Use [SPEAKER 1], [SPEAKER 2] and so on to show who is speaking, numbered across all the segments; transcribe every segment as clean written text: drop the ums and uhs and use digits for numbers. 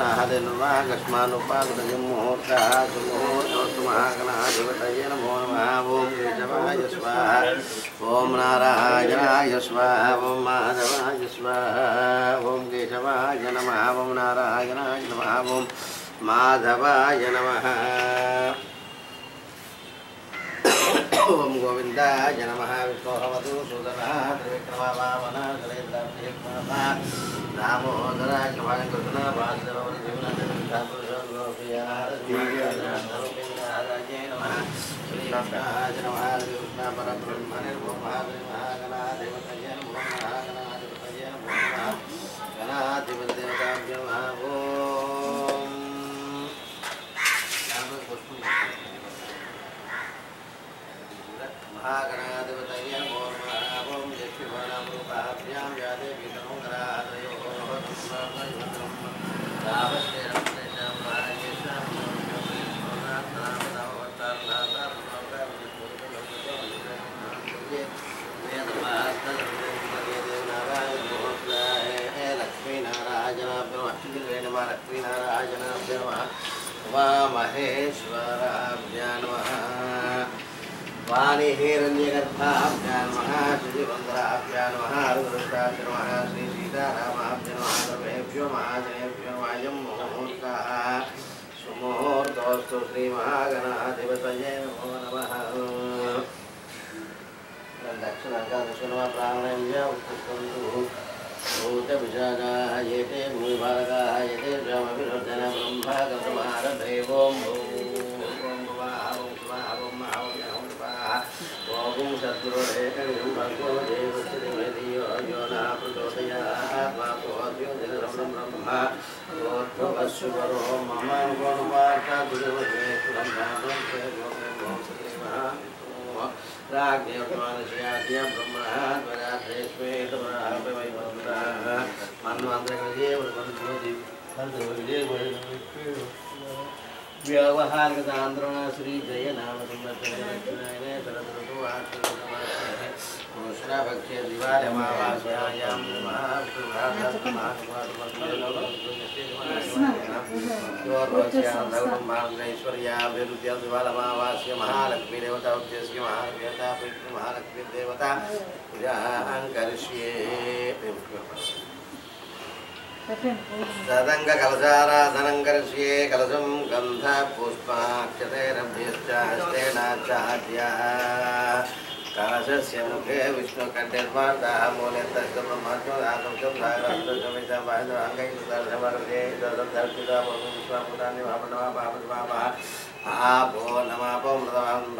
[SPEAKER 1] महादेवनुपागस्मानुपागतमुहूर्तः सुमुहूर्तोऽस्तु महागणाधिपतये नमो नमः। ओं केशवाय स्वाहा, ओं नारायणाय स्वाहा, ओं माधवाय स्वाहा, ओं केशवाय नमः, ओं नारायणाय नमः, ओं माधवाय नमः। ओं गोविंदाय नमः। विष्णोर्वतु सूदनः त्रिविक्रमा वामनः जलेन्द्रः दामोदराय कृपाय कृष्णः वासुदेवः जीवनारायणाय नमः। श्रीकृष्णाय नमः। कृष्ण परब्रह्मणे नमो महागणाधिपतये नमो महागणाधिपतये नमो गणाधिपतिदेवताभ्यो नमः। ओम महागणाधिपतये नमो नमः। ओं यक्षिणामरूपाभ्यां या देवी तनोहरात्रयोः लक्ष्मीनारायणाभ्यो नमः। उमामहेश्वराभ्यां नमः। वाणीहिरण्यगर्भाभ्यां नमः। श्रीवन्दराभ्यां नमः। रुद्राभ्यां नमः। श्री सीतारामाभ्यां नमः। सर्वेभ्यो महाजनेभ्यो अयं मुहूर्तः सुमुहूर्तोऽस्तु श्रीमहागणाधिपतये नमो नमः। दक्षिणाकादशनमः प्राणायाम्य उत्तिष्ठन्तु भूतविशाखाः एते भूमिभारकाः एते व्योमविरोधन ब्रह्मागतमारभे। ओं ओं सद्गुरुरेकं भगवो देवश्रीमधियो यो न प्रचोदयात् मापोऽद्योतिरं ब्रह्म भूर्भुवस्सुवरो मम गुणवार्ता गुरुवदेशुरं रामं राज्ञमानस्याद्य ब्रह्मणः द्वराधेश्वेतमहावैवन्तः मन्वन्तर्गदेवन्वन्ति व्यवहारगतान्द्रण श्री जय नाम संवत्सरे भक्षे दिवालमावास्यायां महाश्वर्याभिरुद्या दिवालमावास्य महालक्ष्मी देवता उद्देश्य महादेवता महालक्ष्मी देवता पूजां करिष्ये। सदंग कलशाराधनं करिष्ये। कलशं गन्ध पुष्पाक्षतैरभ्यश्च हस्तेनाचार्या। कलशस्य मुखे विष्णुकण्ठेर्वार्ताः मूले तस्य ब्रह्मत्वदातं आपो नमापो मृतवान्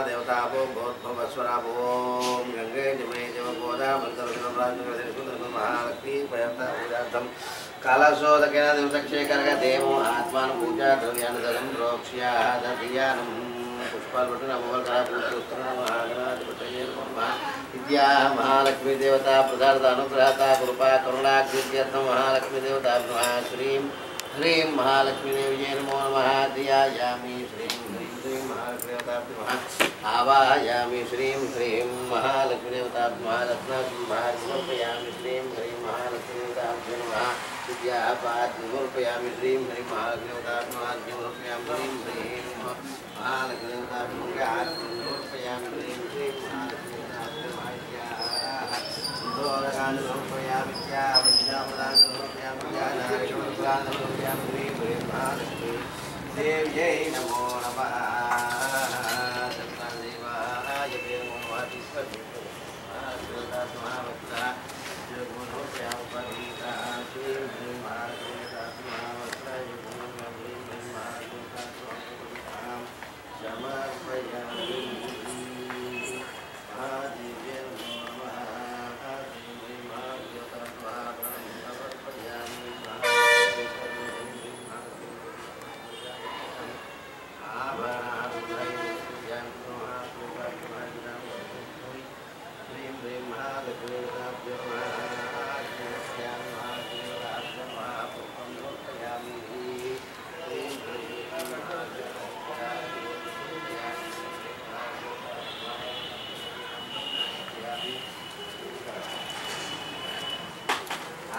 [SPEAKER 1] देवतापो भूर्भुवस्वरापो गंगे जमे जम गोदा महालक्ष्मी प्रयत्न कलशोदकेन दिवसक्षेकरः देवो आत्मानं पूजा द्रव्यानुदलं प्रोक्ष्यादभियानं पुष्पाल्पटनमोहरपूजोत्तरमहागणाधिपतये नमः। विद्या महालक्ष्मी देवता प्रदाता अनुग्रहता कृपा करुणाकृत्यर्थं महालक्ष्मी देवता नमः। श्रीं ह्रीं महालक्ष्मी देव्यै नमो नमः। ध्यायामि श्रीं ह्रीं श्रीं महालक्ष्मी देवताभ्यो नमः। आवाहयामि श्रीं ह्रीं महालक्ष्मी देवताभ्यो नमः। रत्नकुम्भार्पयामि श्रीं ह्रीं महालक्ष्मी देवताभ्यो नमः। विद्यापाद्यमर्पयामि श्रीं ह्रीं महालक्ष्मी देवताभ्यो नमः। श्रीं ह्रीं महालक्ष्मी देवताभ्यो समर्पयामि श्रीं ह्रीं महालक्ष्मी देवताभ्यो नमः। देव्यै नमो नमः। देवाय नमो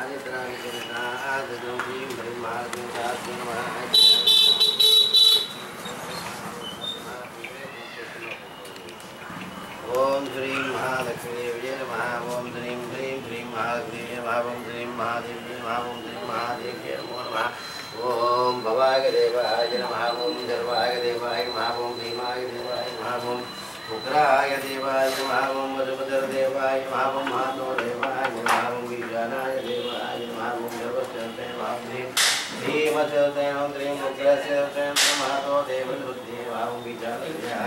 [SPEAKER 1] ओम श्रीं महालक्ष्मी नमः। ओम श्रीं ह्रीं श्रीं महालक्ष्मी नमः। ओम श्रीं महादेवी नमः। ओम श्रीं महादेव्यै नमो नमः। ओम भवाय देवाय नमः। ओम सर्वाय देवाय नमः। ओम भीमाय देवाय नमः। ओम उग्राय देवाय नमः। ओम वसुपतर देवाय नमः। ओम माधव देवाय नमः। ओम ईशानाय देवाय नमः। ओम सर्वचरते नमः। भीमचरते ओम श्रीं उग्रचरते नमः। देवदुर्गे ओम विचारया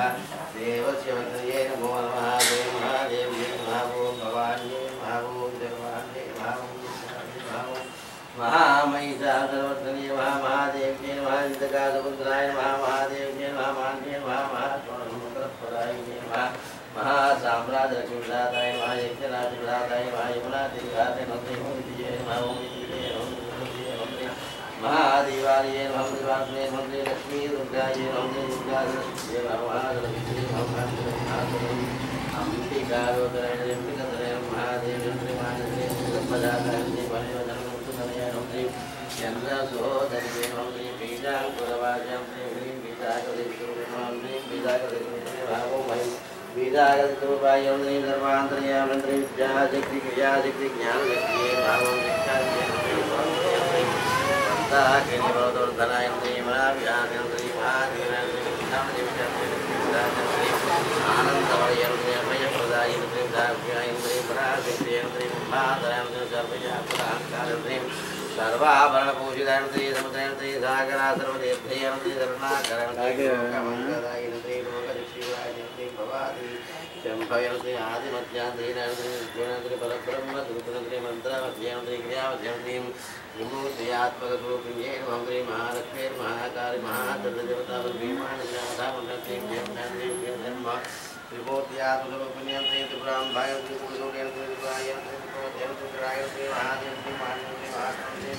[SPEAKER 1] देवस्य वन्द्ये नमो नमः। देव महादेव्यै नमः। ओम भवान्यै नमः। ओम देवान्यै नमः। ओम महामहिषासुरवर्धिन्यै नमः। महादेव्यै नमः। इंद्रकासुपुत्राय नमः। महादेव्यै नमः। मान्यै नमः। महास्वामिमङ्गलप्रदायिन्यै नमः। महासाम्राज्यलक्ष्मीप्रदाताय नमः। यज्ञराजप्रदाताय नमः। यमुनातीर्थाय नमः। ओम विद्ये ओम महादेवाय नमः। देवास्मै नमः। लक्ष्मी दुर्गाय नमः। दुर्गालक्ष्मी महालक्ष्मी अंबिकारोदराय अंबिकाधराय महादेवी महादेवी ब्रह्मदाताय देवाय नमः। चंद्रसोदरी नमः। बीजांकुरवाजां ह्रीं बीजाकरेश्वरी नमः। ह्रीं बीजाकरेश्वरी भावो मयि बीजाकरेश्वरी ह्रीं सर्वान्तर्यामिं ह्रीं विद्याशक्ति क्रियाशक्ति ज्ञानशक्ति भावो धनाय महाव्याधि आनंदमय सर्वाभरणपूजितायन्त्री समुद्रयन्त्री सागरा सर्वतीर्थयन्त्री करुणाकरण्यमङ्गदायन्त्री लोकशिवायन्त्री भवादी शम्भयन्त्री आदिमध्यान्त्री नयन्त्री परब्रह्म दुर्गुणन्त्री मन्त्रमध्ययन्त्री क्रियामध्ययन्त्री विमूर्त्यात्मकरूपिण्यै नमः। श्री महालक्ष्मी महाकाली महादुर्गदेवता भीमानन्दामन्त्री जन्म त्रिमूर्त्यात्मकरूपिण्यं त्रिपुरां भायन्त्री कुलदोषयन्त्री त्रिपुरायन्त्री त्रिपुरायन्त्री महादेवी मान्यन्त्री महाकाली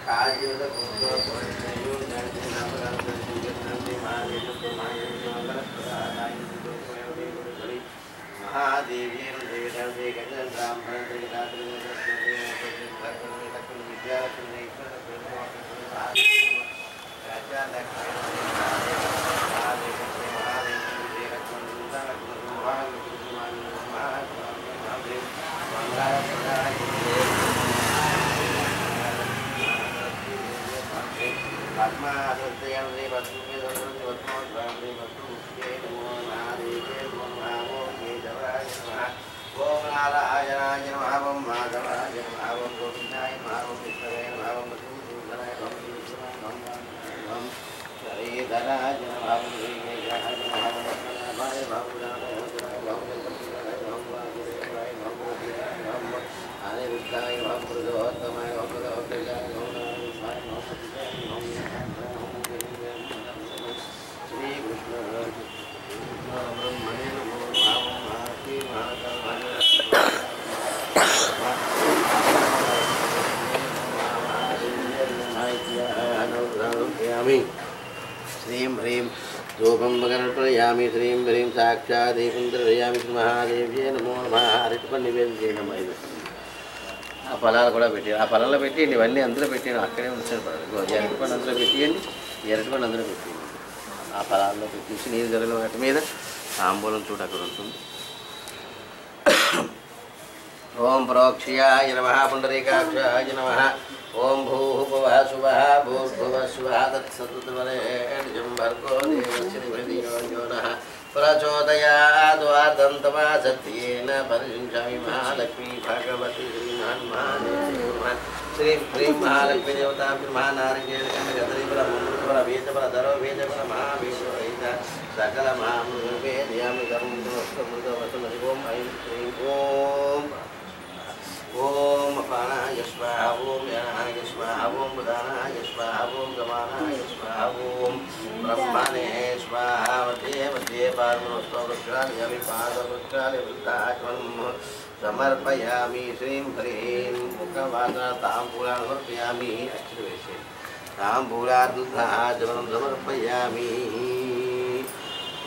[SPEAKER 1] काजीवदपुत्रपुरस्योन्नन्त्री नामकान्त्री महादेवी महादेवी महादेवी देवी गजरामन्त्री ओम नारायणाय नमः। ओम माधवाय नमः। ओम गोविंदाय नमः। ओम विष्णवे नमः। ओम मधुसूदनाय नमः। ओम श्रीधराय नमः। ओम श्रीमेघाय नमः। ओम रत्नाभाय बाहुलाय नमः। ओम वासुदेवाय नमः। ओम अनिरुद्धाय नमः। पुरुषोत्तमाय नमः। पुरुषोत्तमाय नमः। श्री कृष्ण ब्रह्मणे नमो नमः। श्रीं ह्रीं धूपं मकरर्पयामि। श्रीं ह्रीं साक्षादेकं दर्शयामि। श्री महादेव्यै नमो नमः। అరటిపండు నివేదన చేయడం ఇది ఆ ఫలాలు కూడా పెట్టాను. ఆ ఫలంలో పెట్టేయండి. ఇవన్నీ అందులో పెట్టాను. అక్కడే ఉంచాను. అరటిపండు అందులో పెట్టేయండి. అరటిపండు అందులో పెట్టేయండి. ఆ ఫలాల్లో పెట్టేసి నీరు గదిలో వాటి మీద తాంబూలం చూడ అక్కడ ఉంటుంది. ओम प्रोक्ष्याय नमः। पुंडरीकाक्षाय नमः। ओम भूभुवः सुवः भूर्भुवः स्वः तत्सवितुर्वरेण्यं भर्गो देवस्य धीमहि यो नः प्रचोदयात्। सत्येन परिषिञ्चामि महालक्ष्मी भगवती श्रीमान्मादेवी श्रीं ह्रीं महालक्ष्मी देवता महानारिकेण गदरीफल वेदफल धरो वेदफल महावेदरहित सकल महावेदयामि कर्मृतमृतवसुमति। ओम ऐं श्रीं ओम ओम अपानाय स्वाहा। ओम व्यानाय स्वाहा। ओम बुधानाय स्वाहा। ओम गमानाय स्वाहा। ओम ब्रह्मणे स्वाहा। मध्ये मध्ये पार्वणोस्तवृक्षालयामि पादवृक्षालयवृद्धाचमनं समर्पयामि। श्रीं ह्रीं मुखवासना ताम्बूलान् समर्पयामि। ताम्बूलाद् दुग्धाचमनं समर्पयामि।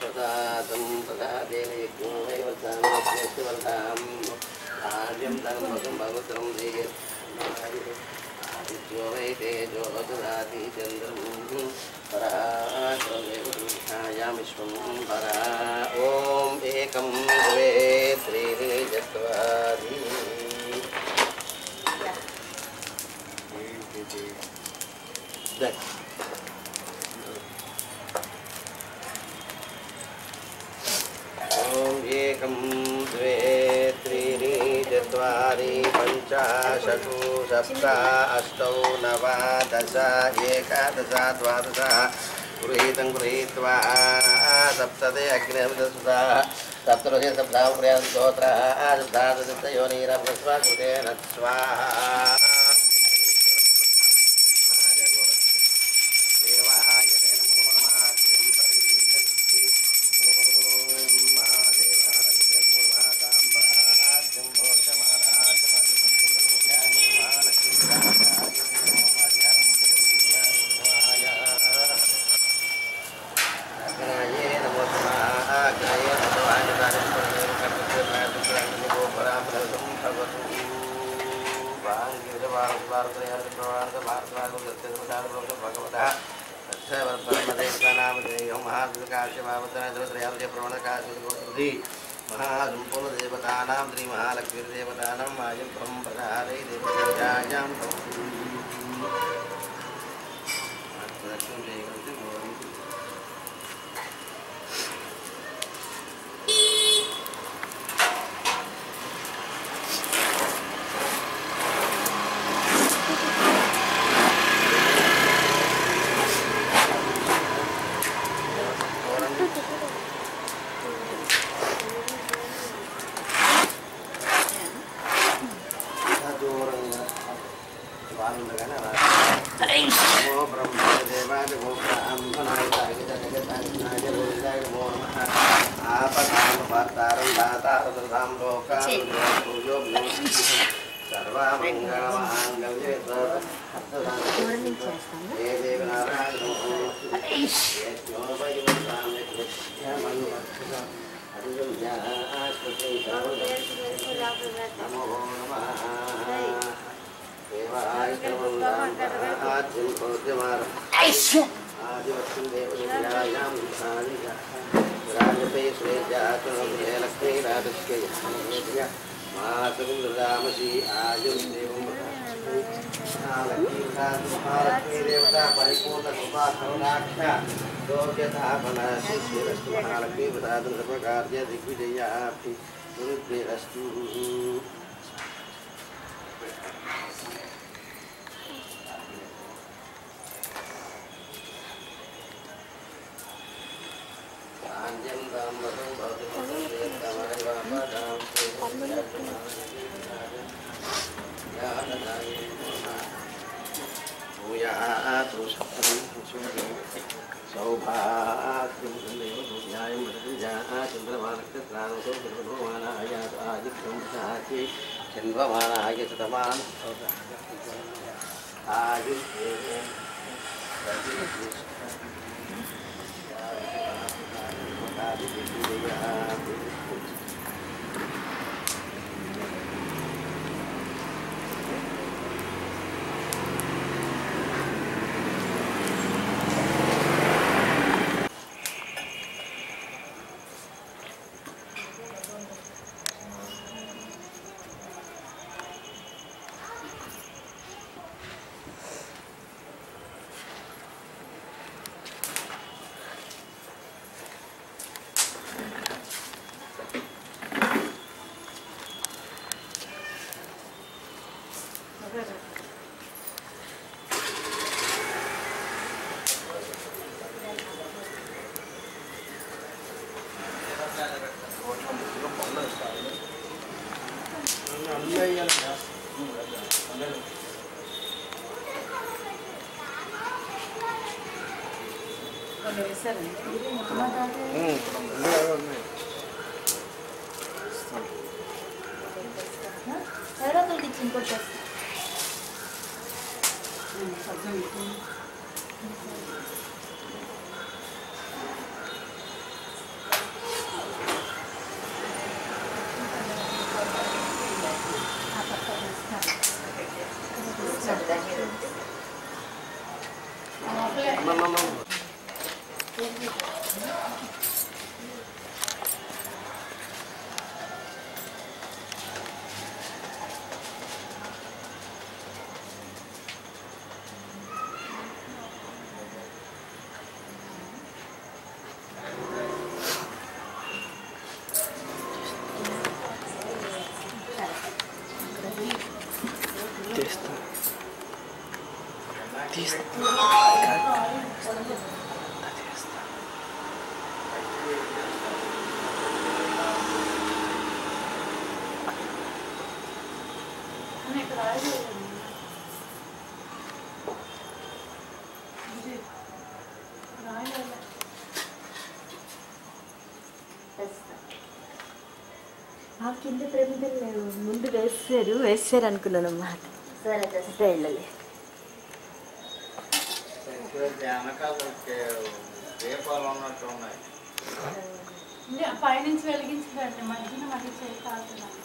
[SPEAKER 1] ప్రసాదం ప్రసాదేన యజ్ఞోవైవర్ధాం ఆర్యం ధర్మకం భగవతం ఆదిత్యో వై తేజో దదాతి చంద్రం పరాయాం విశ్వం పరా ఓం ఏకం ద్వే త్రీణి చత్వారి एकं द्वे त्रीणि चत्वारि पञ्च षट् सप्त अष्टौ नव दश एकादश द्वादश गृहीतं गृहीत्वा सप्तदे अग्निर्दशा सप्तरोहि सप्ताहुपर्यन्तोऽत्र सप्तादशयोनिरभस्वा कृतेन स्वाहा महासंपूर्णदेवतानां श्रीमहालक्ष्मीदेवतानां आयं परम्परायै देवतायां देवता परिपूर्ण कृपा करुणाख्या योग्यताफलसिद्धिरस्तु महालक्ष्मी प्रसादं सर्वकार्य दिग्विजयाप्ति गुरुद्वेरस्तु चंद्रमानाय शतमान आयु
[SPEAKER 2] కింద ప్రమిదలు ముందు వేసారు అనుకున్నాను అన్నమాట. సరే వెళ్ళలే
[SPEAKER 3] పైనుంచి వెలిగించదండి మధ్యన మళ్ళీ చేయి కాల్చున్నాను.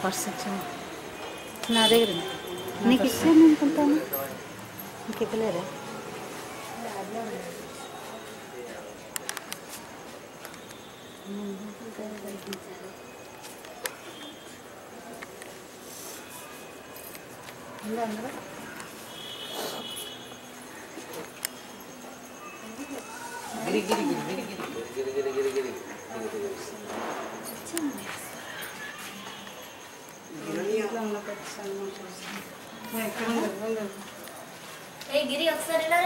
[SPEAKER 2] పర్స్ ఇచ్చాను నా దగ్గర నీకు ఇచ్చాను అనుకుంటాను. నీకు ఇవ్వలేరా?
[SPEAKER 1] గిరి గిరి గిరి గిరి గిరి గిరి గిరి గిరి గిరి
[SPEAKER 4] గిరి ఒకసారి ఎలా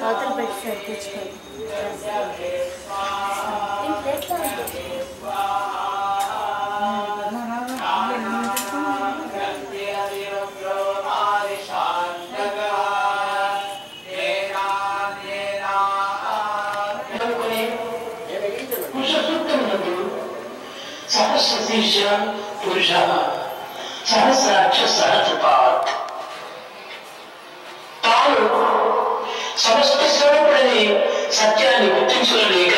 [SPEAKER 4] అవతల పెట్టి సరి తెచ్చుకోవాలి.
[SPEAKER 5] సరస్వతీశ పురుష సహస్రాక్ష సహజపాత్ తాను సమస్త స్వరూపుడని సత్యాన్ని గుర్తించుకోలేక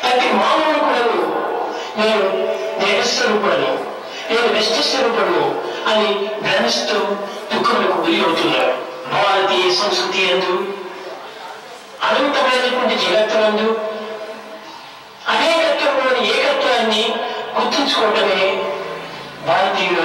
[SPEAKER 5] ప్రతి మానవుడు కూడా నేను దేవస్వరూపుడను, నేను విష్ణుస్వరూపుడను అని భ్రమిస్తూ దుఃఖములకు గురి అవుతున్నాడు. భారతీయ సంస్కృతి యందు అనంతమైనటువంటి జగత్తునందు అనేకత్వంలోని ఏకత్వాన్ని గుర్తుంచుకోవటమే భారతీయుల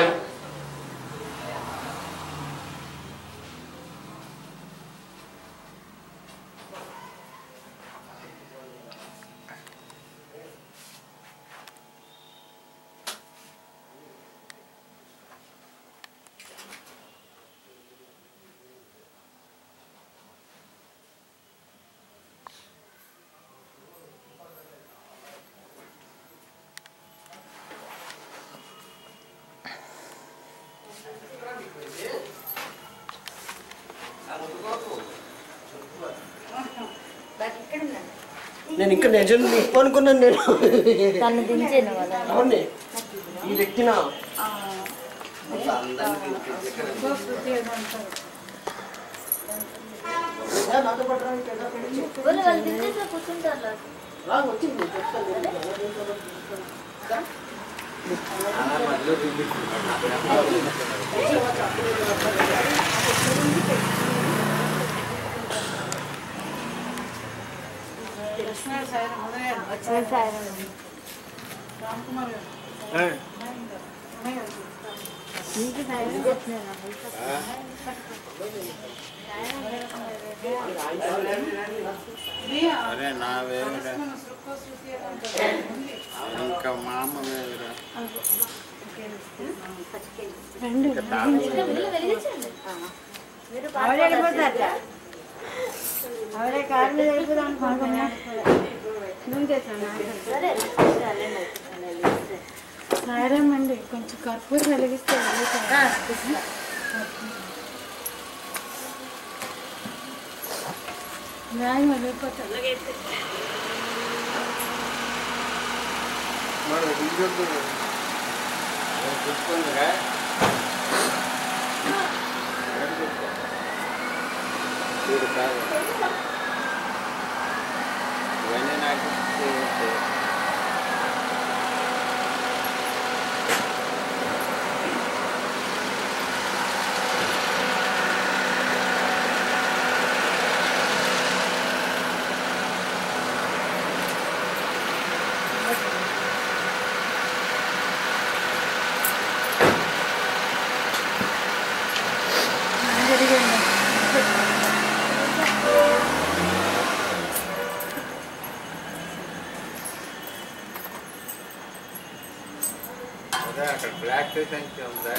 [SPEAKER 6] నేను ఇంకా నిజం నిప్పు అనుకున్నాను. నేను
[SPEAKER 2] తను దించాను వాళ్ళ
[SPEAKER 6] అవును ఈ వ్యక్తిన నాతో పట్టడానికి
[SPEAKER 4] వాళ్ళు దించేసి కూర్చుంటారు.
[SPEAKER 6] వచ్చింది
[SPEAKER 1] అరే నా వేరురా ఇంకా మా అమ్మ వేరురా
[SPEAKER 2] అవరే కారు మీద వెళ్ళిపోదాం అనుకుంటున్నా. నువ్వు చేశాను నాయరమ్మండి కొంచెం కర్పూరం వెలిగిస్తే న్యాయం వెళ్ళిపోతాను.
[SPEAKER 1] చూసుకుందిరా చూడు కాదు ఇవన్నీ నాకు బ్లాక్ సంఖ్య ఉందా?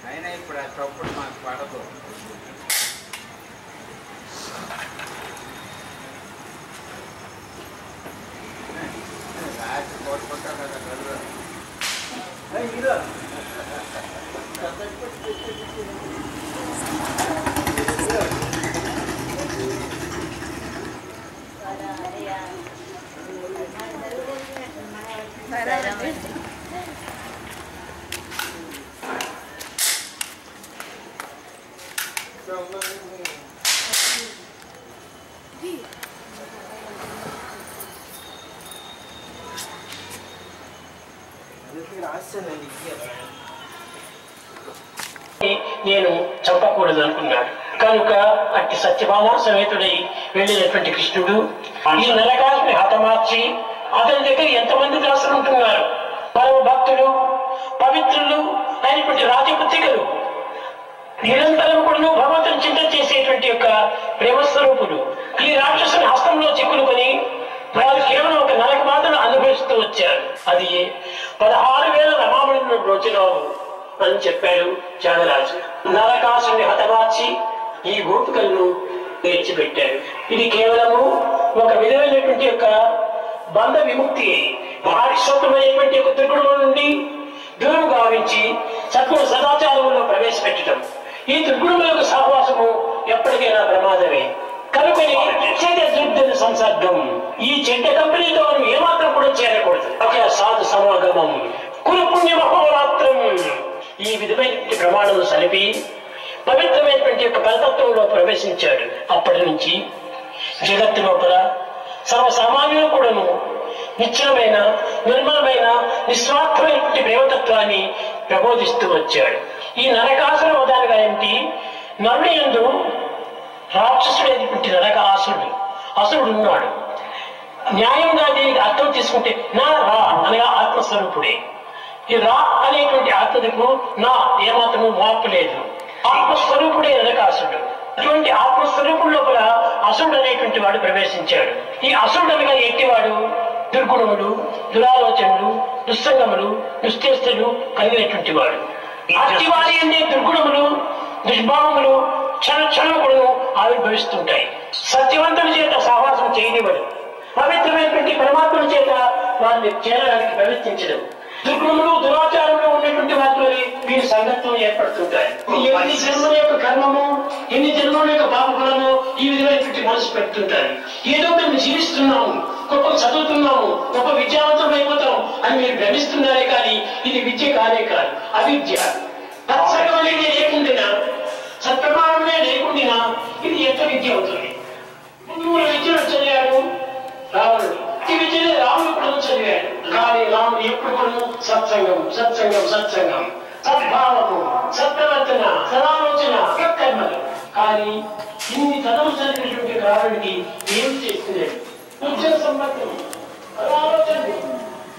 [SPEAKER 1] అయినా ఇప్పుడు ఆ చప్పుడు మాకు పడదు. రాత్రి కోరుకుంటాం కదా కళ్ళు.
[SPEAKER 5] నేను చంపకూడదు అనుకున్నాడు. కనుక అట్టి సత్యభామ సమేతుడై వెళ్ళినటువంటి కృష్ణుడు ఈ నరకాసుని హతమార్చి అతని దగ్గర ఎంతమంది దాసులు ఉంటున్నారు, పరమ భక్తులు పవిత్రులు అయినటువంటి రాజపుత్రికలు, నిరంతరం కూడా భగవంతుని చింత చేసేటువంటి యొక్క ప్రేమస్వరూపుడు ఈ రాక్షసుని హస్తంలో చిక్కులుకొని వారు కేవలం ఒక నరక బాధను అనుభవిస్తూ వచ్చారు. అది 16,000 రమామణుల రోజులో అని చెప్పాడు త్యాగరాజు. నరకాసుని హతమార్చి ఈ గోపికలను తెచ్చిపెట్టారు. ఇది కేవలము ఒక విధమైనటువంటి యొక్క బంధ విముక్తి, మహావిశ్వమైనటువంటి యొక్క త్రిగుణముల నుండి దూరం గావించి సద్గుణ సదాచారంలో ప్రవేశపెట్టడం. ఈ త్రిగుణముల యొక్క సహవాసము ఎప్పటికైనా ప్రమాదమే. కనుకని సంసర్గం ఈ చెడ్డ కంపెనీతో మనం ఏమాత్రం కూడా చేరకూడదు. ఒకే సాధు సమాగం సమాగమం కురు పుణ్య మహోరాత్రం ఈ విధమైన ప్రమాణం సలిపి పవిత్రమైనటువంటి యొక్క పరతత్వంలో ప్రవేశించాడు. అప్పటి నుంచి జగత్తు లోపల సర్వసామాన్యులు కూడాను నిశ్చలమైన నిర్మలమైన నిస్వార్థమైనటువంటి ప్రేమతత్వాన్ని ప్రబోధిస్తూ వచ్చాడు. ఈ నరకాసుర వదాలుగా ఏమిటి, నరుని యందు రాక్షసుడైనటువంటి నరకాసురుడు అసురుడు ఉన్నాడు. న్యాయంగా దీనికి అర్థం తీసుకుంటే నా రా అనగా ఆత్మస్వరూపుడే. ఈ రా అనేటువంటి ఆత్మకు నా ఏమాత్రము మార్పు లేదు. ఆత్మస్వరూపుడే నరకాసురుడు. అటువంటి ఆత్మస్వరూపుడు లోపల అసురుడు అనేటువంటి వాడు ప్రవేశించాడు. ఈ అసురుడు అనగా ఎట్టివాడు, దుర్గుణములు, దురాలోచనలు, దుస్సంగములు, దుశ్చేష్టలు కలిగినటువంటి వాడు. అట్టివాడి అనే దుర్గుణములు, దుష్భావములు క్షణక్షణం కూడా ఆవిర్భవిస్తుంటాయి. సత్యవంతుల చేత సహవాసం చేయనివాడు, పవిత్రమైనటువంటి పరమాత్మల చేత వారిని చేరడానికి ప్రయత్నించడం, దుర్గుణములు దురాచారంలో ఉన్నటువంటి వాటిలో వీరి సంగత్వం ఏర్పడుతుంటాయి. ఎన్ని జన్మల యొక్క కర్మము, ఎన్ని జన్మల యొక్క పాపఫలము ఈ విధమైనటువంటి మనసు పెడుతుంటారు. ఏదో మేము జీవిస్తున్నాము, గొప్ప చదువుతున్నాము, గొప్ప విద్యావంతం అయిపోతాం అని మీరు భ్రమిస్తున్నారే కానీ ఇది విద్య కానే కాదు, అవిద్య. సత్సంగం అనేది లేకుండా, సత్ప్రమాణమే లేకుండా ఇది ఎంత విద్య అవుతుంది. ముందు విద్యను చదివాడు రావణుడు, ఈ విద్యనే రాముడు కూడా చదివాడు. కానీ రాముడు ఎప్పుడు కూడా సత్సంగం సత్సంగం సత్సంగం, సద్భావము, సత్ప్రవర్తన, సదాలోచన, సత్కర్మలు. కానీ ఇన్ని చదువు చదివినటువంటి రావణుడికి ఏం చేస్తున్నాడు? ఉద్యోగ సంబంధం, సదాలోచనలు,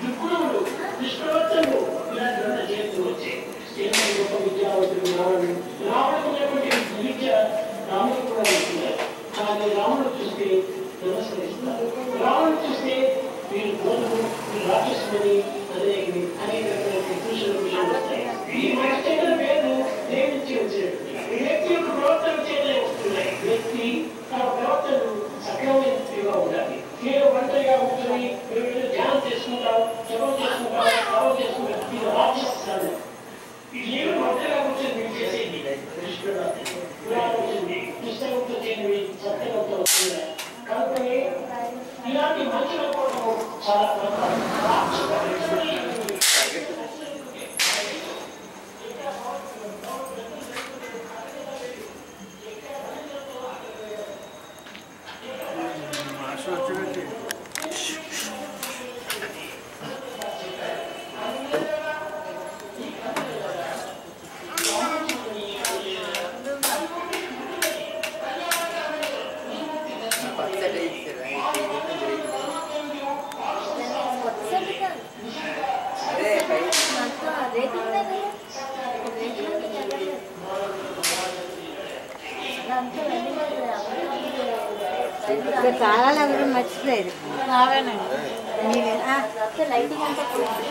[SPEAKER 5] దుర్గుణములు, దుష్ప్రవర్తనలు ఇలాంటి చేస్తూ వచ్చే గొప్ప విద్యావంతుడు రావణుడు. రావణుడు విద్య రాముడు కూడా ఇస్తున్నారు. కానీ రాముడు చూస్తే నమస్కరిస్తారు. రాముడు చూస్తే వీరు బోధులు, వీరు రాక్షసులని అనేక విషయాలు వస్తాయి. ఈ వ్యక్తుల పేరు దేవుడిచ్చి వచ్చాడు. ఈ వ్యక్తి యొక్క ప్రవర్తన చేతనే వస్తున్నాయి. వ్యక్తి తన ప్రవర్తనలు సక్రమంగా ఉండాలి. నేను ఒంటరిగా కూర్చొని ధ్యానం చేసుకుంటాం, జపం చేసుకుంటాం, సేవ చేసుకుంటాం, ఇది రాక్షసాలు. ఇది ఏమి ఒంటరిగా కూర్చొని మీరు చేసేది వచ్చింది, పుస్తకంతో చేయండి, సత్యంతో వస్తున్నాయి. కాబట్టి ఇలాంటి మంచి అనుకోవడం చాలా
[SPEAKER 2] చాలా ఎవరు మర్చిపోయారు.
[SPEAKER 4] లైటింగ్ అంతా
[SPEAKER 2] కూర్చోండి.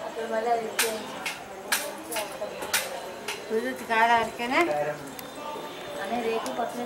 [SPEAKER 4] అక్కడ మళ్ళీ
[SPEAKER 2] కుదురు కాదు వరకేనా
[SPEAKER 4] అనే రేపు పక్కన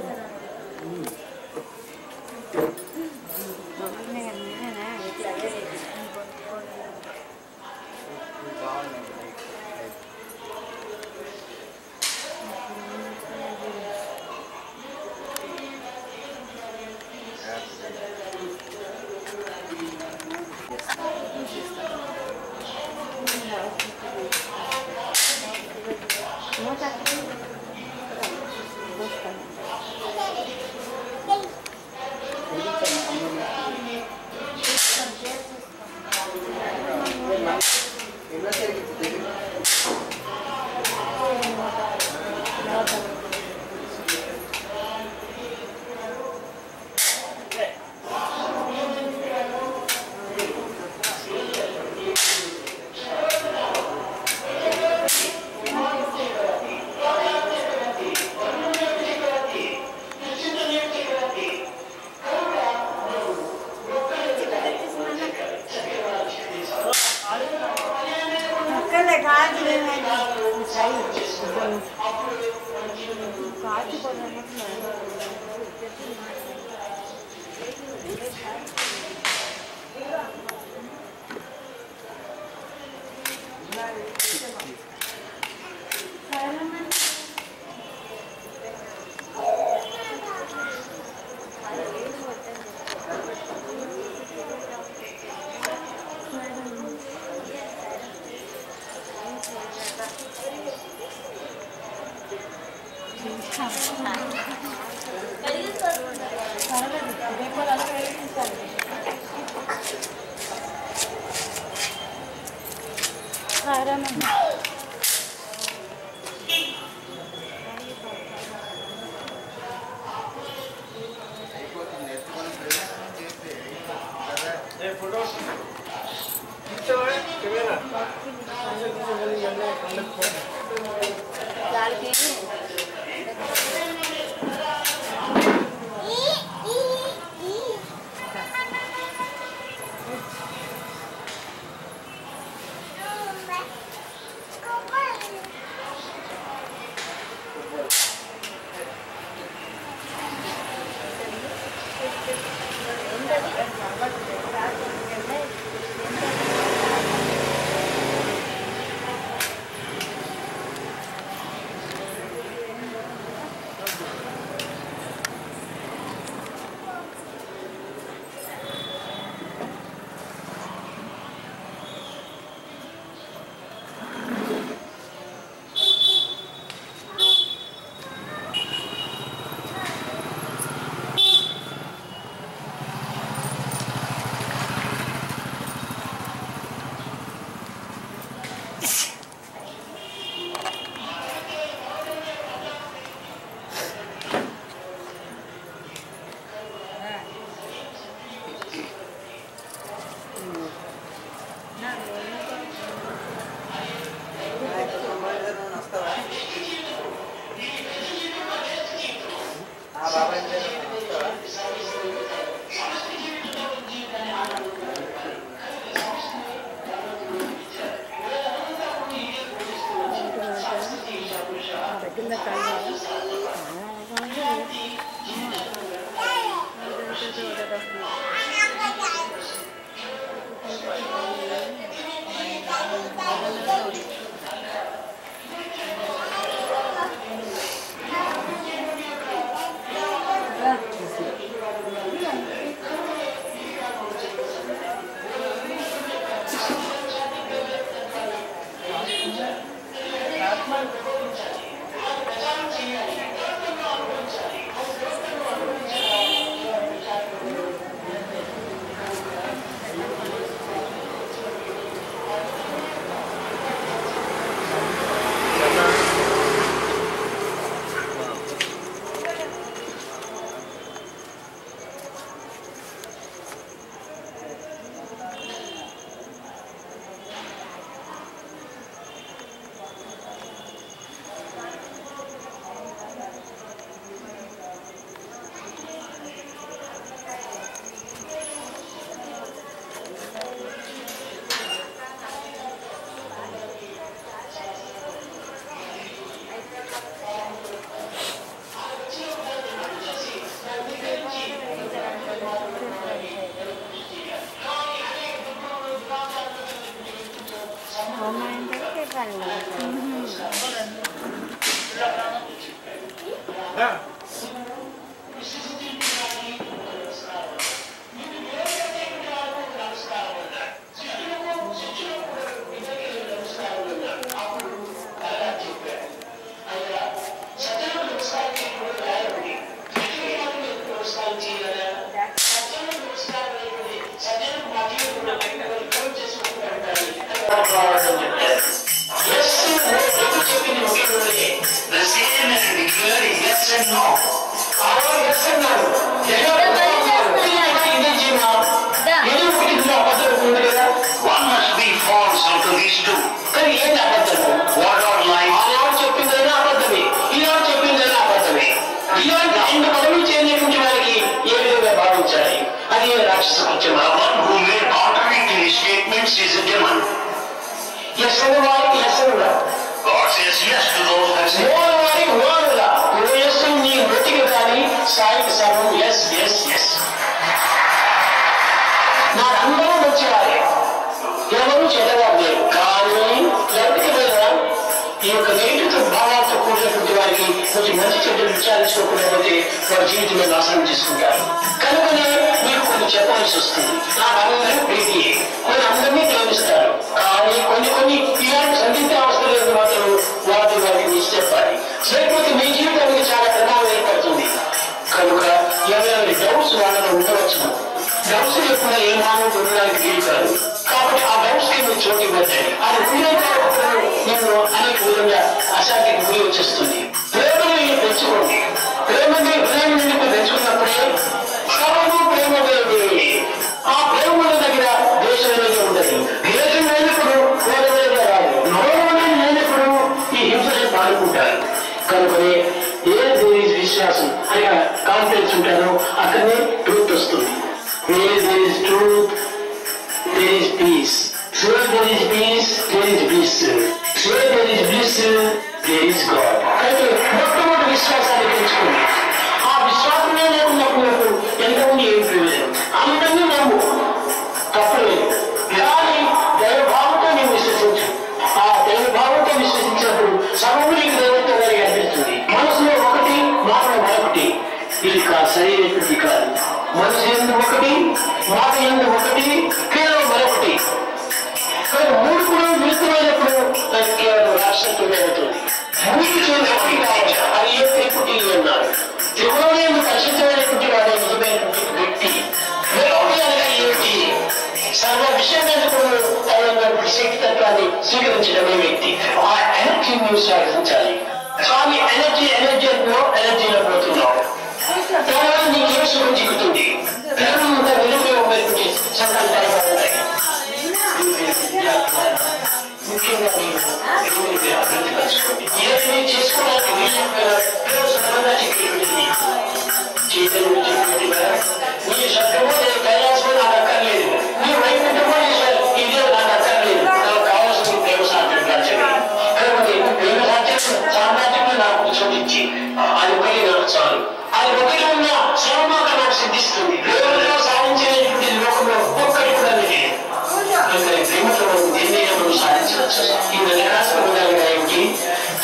[SPEAKER 5] డౌట్స్ లేకుండా ఏ మానవుడు ఉండడానికి వీలు కాదు. కాబట్టి ఆ డౌట్స్ దేవుని చోటు ఇవ్వండి. అది పూర్తిగా నేను అనేక విధంగా అశాంతికి గురి వచ్చేస్తుంది. ప్రేమను మీరు పెంచుకోండి. ప్రేమ నుండి పెంచుకున్నప్పుడే సర్వము ప్రేమ అనేది. ఆ ప్రేమ దగ్గర దేశం అనేది ఉండదు. దేశం లేనప్పుడు ప్రేమ అనేది రాదు. నోరు లేనప్పుడు ఈ హింసని పాడుకుంటారు. కనుకనే ఏది విశ్వాసం అని కాన్ఫిడెన్స్ ఉంటారో అక్కడనే ట్రూత్ వస్తుంది. there is truth, there is peace. Where there is peace, there is bliss. Where there is bliss, there is God. అయితే మొట్టమొదటి విశ్వాసాన్ని పెంచుకోండి. ఆ విశ్వాసమే లేకున్నప్పుడు ఎంతమంది ఏం ప్రయోజనం? అందరినీ నమ్ము, తప్పలేదు. కానీ దైవభావంతో నేను విశ్వసించు. ఆ దైవభావంతో విశ్వసించినప్పుడు సర్వము నీకు దైవత్వంగా అనిపిస్తుంది. మనసులో ఒకటి, మాటలో మరొకటి. ఇది సరైనటువంటి కాదు. మనసు ఎందు ఒకటి, మాట ఎందు ఒకటి, కేవలం మరొకటి. కానీ మూడు కూడా విరుద్ధమైనప్పుడు నాకు కేవలం రాష్ట్రంతోనే అవుతుంది. మూడు చేసి ఒకటి కావాలి. అది ఏ త్రిపుటి అన్నారు. త్రిపురమే పరిశుద్ధమైనటువంటి వాడే నిజమైనటువంటి వ్యక్తి. ఒకటి అనగా ఏమిటి? సర్వ విషయమైన కూడా శక్తి తత్వాన్ని స్వీకరించడమే వ్యక్తి. ఆ ఎనర్జీని సాధించాలి. స్వామి ఎనర్జీలో పోతున్నావు. తర్వాత నీకే సుఖం చిక్కుతుంది. అంతా నిరుపయోగమైనటువంటి సంకల్పాలు ఉంటాయి. ముఖ్యంగా అభివృద్ధి పరచుకోండి. ఏదైనా చేసుకోవడానికి చైతన్యం చెప్పినది కదా, నీ శబ్దమో నేను కైలాసమో నాకు అక్కర్లేదు, నీ వైకుంఠమో ఇదే నాకు అక్కర్లేదు, నాకు కావాల్సిన ప్రేమ సాధ్యం కాల్చండి. కాబట్టి ప్రేమ సాధ్యం సామ్రాజ్యంలో నాకు చూపించి అది ఒకటి నాకు చాలు. అది ఒకటి ఉన్న సర్వమాత నాకు సిద్ధిస్తుంది. ప్రేమలో సాధించేటువంటి లోకంలో ఒక్కటి కూడా లేదు. ప్రేమతో దేన్నైనా మనం సాధించవచ్చు. ఈ నరకాస్పదంగా ఏమిటి?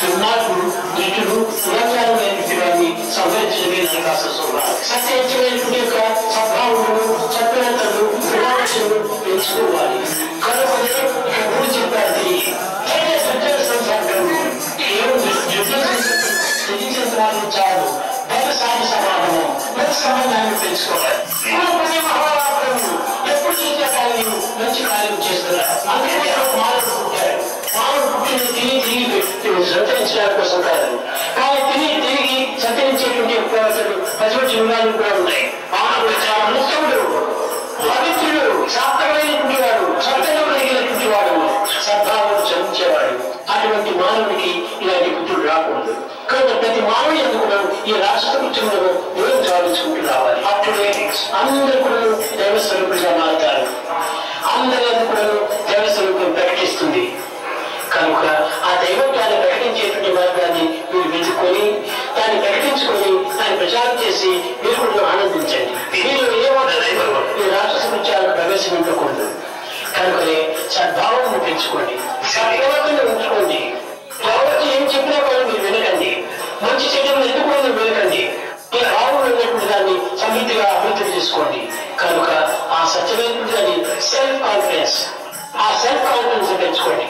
[SPEAKER 5] దుర్మార్గుడు, దుష్టుడు, పురంగారైనటువంటి వారిని సంహరించడమే నరకాస స్వభావం. సత్యవంతమైనటువంటి యొక్క సద్భావుడు, సత్యవంతుడు, వినాశుడు పెంచుకోవాలి. కనుకనే ఎప్పుడు చెప్పారు తిరిగి సంసారం చాలు. సాధి సమాధానం మంచి సంబంధాన్ని పెంచుకోవాలి. ఎప్పుడు చూసే కానీ మంచి కార్యం చేస్తున్నారు. అందుకే మానవుడు పుట్టారు. మానవుడు పుట్టిన తిరిగి సంతరించడానికి కోసం కాదు. కానీ తిరిగి సంతరించేటువంటి పశువులు జీవనాలు కూడా ఉన్నాయి. మానవుడు చాలా మనస్సుడు, పవిత్రుడు, శాస్త్రమైనటువంటి వాడు, సత్యంలో కలిగినటువంటి వాడు, సద్భావం చదించేవాడు. అటువంటి మానవుడికి ఇలాంటి బుద్ధులు రాకూడదు. కాబట్టి ప్రతి మానవుని ఎందుకు ఈ రాష్ట్ర కృత్యంలో దేవుడు సాధించుకుంటూ రావాలి. అప్పుడే అందరూ కూడా దైవస్వరూపులుగా మారుతారు. అందరి ఎందుకు దైవస్వరూపం ప్రకటిస్తుంది. కనుక ఆ దైవత్వాన్ని ప్రకటించేటువంటి మార్గాన్ని మీరు వెతుక్కొని దాన్ని ప్రకటించుకొని దాన్ని ప్రచారం చేసి మీరు కూడా ఆనందించండి. మీరు ఏమవుతుందో ఈ రాష్ట్ర కృత్యాలకు ప్రవేశం ఉండకూడదు. కనుకనే సద్భావాన్ని పెంచుకోండి, సద్భావాన్ని ఉంచుకోండి. ప్రవక్త ఏం చెప్పినా కూడా మీరు వినకండి. మంచి చెడ్డలు ఎందుకు మీరు వినకండి. ఈ భావం ఉన్నటువంటి దాన్ని సమృద్ధిగా అభివృద్ధి చేసుకోండి. కనుక ఆ సత్యమైనటువంటి దాన్ని సెల్ఫ్ కాన్ఫిడెన్స్, ఆ సెల్ఫ్ కాన్ఫిడెన్స్ పెంచుకోండి.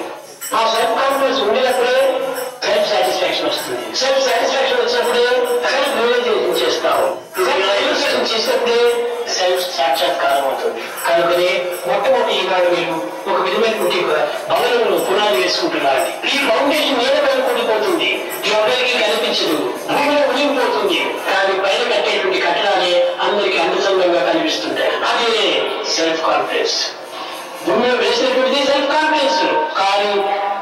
[SPEAKER 5] ఆ సెల్ఫ్ కాన్ఫిడెన్స్ ఉండినప్పుడే సెల్ఫ్ సాటిస్ఫాక్షన్ వస్తుంది. సెల్ఫ్ సాటిస్ఫాక్షన్ వచ్చినప్పుడే సెల్ఫ్ రియలైజేషన్ చేస్తావు. రియలైజేషన్ చేసినప్పుడే సెల్ఫ్ సాక్షాత్కారం అవుతుంది. కనుకనే మొట్టమొదటి ఈనాడు మీరు ఒక విధమైనటువంటి భవనంలో పునాది వేసుకుంటున్నారు. ఈ ఫౌండేషన్ మీద పైన కూడిపోతుంది, ఎవరికి కనిపించదు, భూమిలో మునిగిపోతుంది. కానీ పైన కట్టేటువంటి కట్టడాలే అందరికీ అందసందంగా కనిపిస్తుంటాయి. అదే సెల్ఫ్ కాన్ఫిడెన్స్. భూమిలో వేసినటువంటిది సెల్ఫ్ కాన్ఫిడెన్స్, కానీ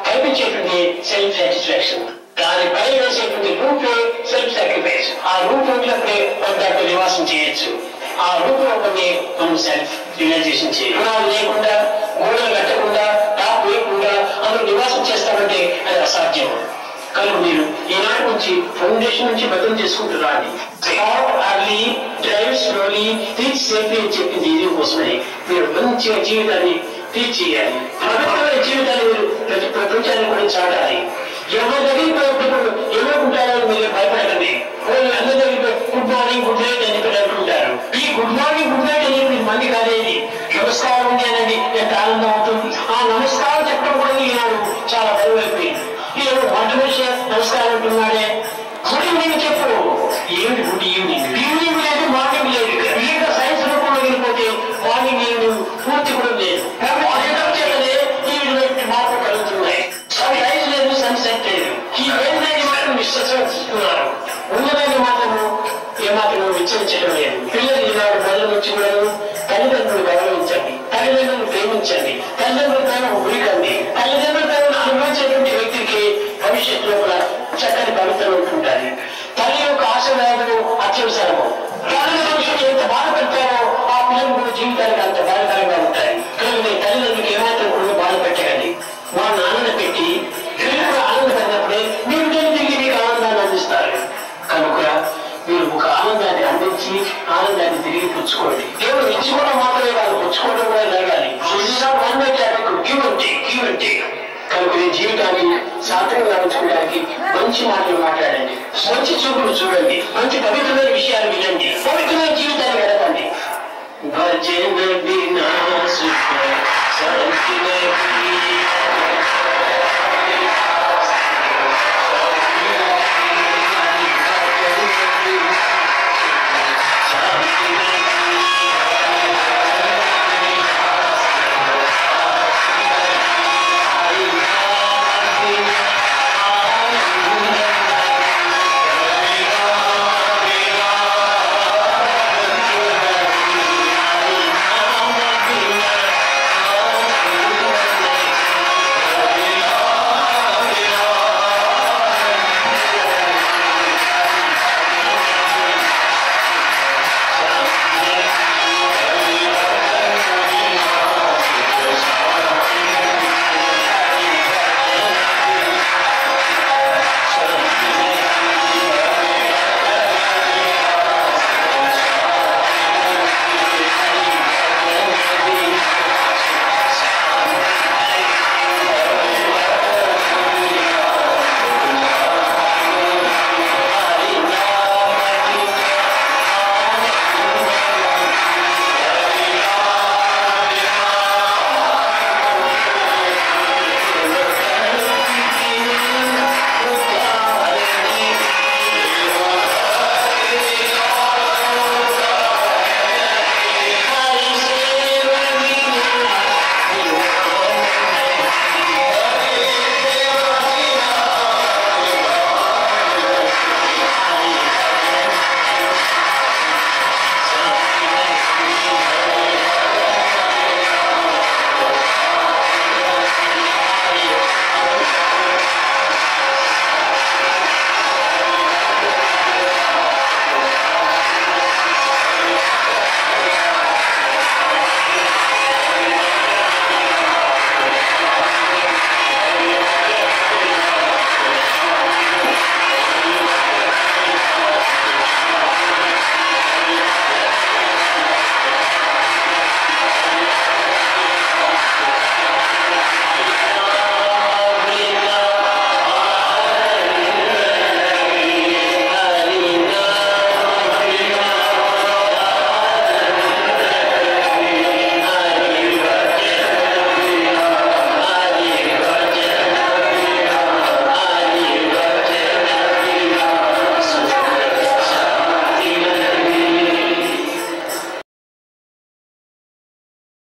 [SPEAKER 5] కనిపించేటువంటి సెల్ఫ్ సాటిస్ఫాక్షన్. దాని పైన వేసేటువంటి రూపే సెల్ఫ్ సాక్రిఫైస్. ఆ రూపు ఉన్నప్పుడే దాంట్లో నివాసం చేయొచ్చు. ఆ రూపంలోనే మనం సెల్ఫ్ రియలైజేషన్ చేయాలి. లేకుండా గోడలు కట్టకుండా టాప్ వేయకుండా అందులో నివాసం చేస్తామంటే అది అసాధ్యం. కనుక మీరు ఈనాటి నుంచి ఫౌండేషన్ నుంచి బద్దం చేసుకుంటున్నాండి. Early, drive slowly, reach safely అని చెప్పింది ఇది కోసమని. మీరు మంచిగా జీవితాన్ని రీచ్ చేయాలి. పవిత్రమైన జీవితాన్ని మీరు ప్రతి ప్రపంచాన్ని కూడా చాటాలి. ఎవరి దగ్గరికి ఎవరుకుంటారని మీరు భయపడకండి. అందరి దగ్గర గుడ్ మార్నింగ్, గుడ్ నైట్ అని చెప్పి అనుకుంటారు. ఈ గుడ్ మార్నింగ్, గుడ్ నైట్ అనేది మంది కాదేది. నమస్కారం ఉంది అనేది ఎంత ఆనందం అవుతుంది. ఆ నమస్కారం చెప్పడం కూడా ఈనాడు చాలా బరువైపోయింది. ఈనాడు వంట మనిషి నమస్కారం అంటున్నాడే. గుడ్ ఈవినింగ్ చెప్పు. ఏమిటి గుడ్ ఈవినింగ్? ఈవినింగ్ లేదు, మార్నింగ్ లేదు. ఇంకా సైన్స్ రూపంలో వెళ్ళిపోతే మార్నింగ్ ఈవినింగ్ పూర్తి కూడా లేదు. చేతనే ఈ గమనించండి. తల్లిదండ్రుల ప్రేమ ఉరికండి. తల్లిదండ్రుల ప్రేమను అనుభవించేటువంటి వ్యక్తికి భవిష్యత్తులో కూడా చక్కని పవిత్రం ఉంటుంటారు. తల్లి యొక్క ఆశీర్వాదాలు అత్యవసరము. తల్లిదండ్రులు ఎంత బాధ పెడతారో ఆ పిల్లలు కూడా జీవితానికి అంత బాధకరంగా ఉంటాయి. కానీ తల్లిదండ్రులకు ఏమాత్రం కూడా బాధ పెట్టకండి. వాళ్ళని ఆనందపెట్టి వీళ్ళు కూడా ఆనందపడినప్పుడే మీరు తిరిగి మీకు ఆనందాన్ని అందిస్తారు. కనుక మీరు ఒక ఆనందాన్ని అందించి ఆనందాన్ని తిరిగి పుచ్చుకోండి. కేవలం ఇచ్చుకోవడం మాత్రమే కాదు, పుచ్చుకోవడం కూడా జరగాలి. కనుక ఈ జీవితాన్ని సార్థకంగా ఉంచుకోవడానికి మంచి మాటలు మాట్లాడండి, మంచి చూపులు చూడండి, మంచి పవిత్రమైన విషయాలు వినండి, పవిత్రమైన జీవితాన్ని గడపండి. భజనది